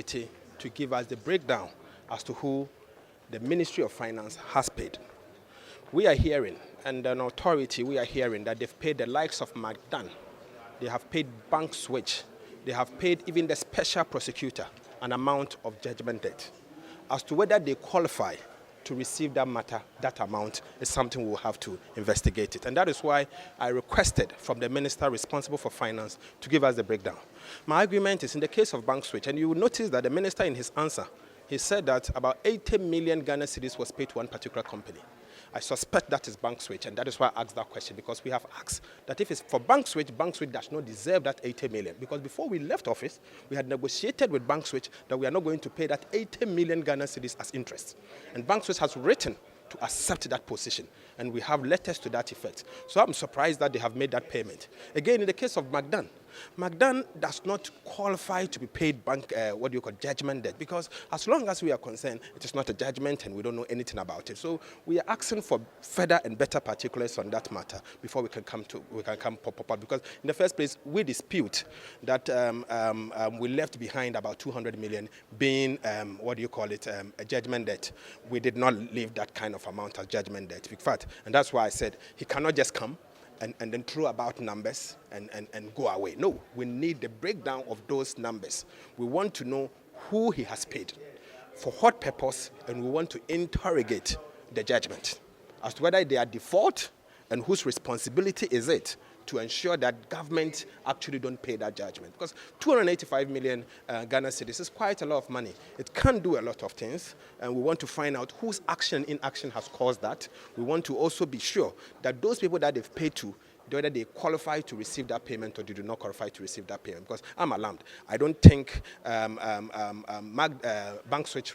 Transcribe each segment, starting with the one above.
authority to give us the breakdown as to who the Ministry of Finance has paid. We are hearing, and an authority, we are hearing that they've paid the likes of McDan, they have paid Bank Switch, they have paid even the special prosecutor an amount of judgment debt. As to whether they qualify to receive that amount is something we'll have to investigate it. And that is why I requested from the minister responsible for finance to give us the breakdown. My argument is in the case of Bank Switch, and you will notice that the minister in his answer, he said that about 80 million Ghana cedis was paid to one particular company. I suspect that is Bank Switch, and that is why I asked that question, because we have asked that if it's for Bank Switch does not deserve that 80 million. Because before we left office, we had negotiated with Bank Switch that we are not going to pay that 80 million Ghana cedis as interest. And Bank Switch has written to accept that position, and we have letters to that effect. So I'm surprised that they have made that payment. Again, in the case of McDan does not qualify to be paid judgment debt, because as long as we are concerned, it is not a judgment and we don't know anything about it. So we are asking for further and better particulars on that matter before we can come pop up, because in the first place, we dispute that we left behind about 200 million being a judgment debt. We did not leave that kind of amount as judgment debt. In fact, and that's why I said he cannot just come and then throw about numbers and go away. No, we need the breakdown of those numbers. We want to know who he has paid, for what purpose, and we want to interrogate the judgment as to whether they are default and whose responsibility is it to ensure that government actually don't pay that judgment. Because 285 million Ghana cedis is quite a lot of money. It can do a lot of things, and we want to find out whose action in action has caused that. We want to also be sure that those people that they've paid to, whether they qualify to receive that payment or they do not qualify to receive that payment. Because I'm alarmed. I don't think Bank Switch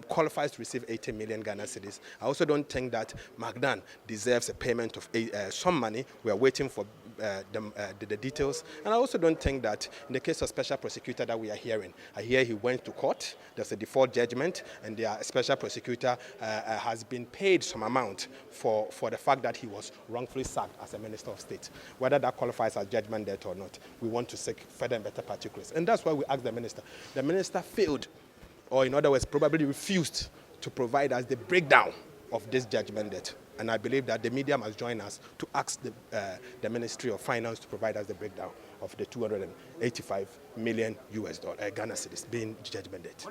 qualifies to receive 80 million Ghana cedis. I also don't think that McDan deserves a payment of some money. We are waiting for the details. And I also don't think that in the case of special prosecutor that we are hearing, I hear he went to court, there's a default judgment, and the special prosecutor has been paid some amount for the fact that he was wrongfully sacked as a Minister of State. Whether that qualifies as judgment debt or not, we want to seek further and better particulars. And that's why we asked the minister. The minister failed, or in other words, probably refused to provide us the breakdown of this judgment debt. And I believe that the media must join us to ask the Ministry of Finance to provide us the breakdown of the 285 million Ghana cedis being judgment debt.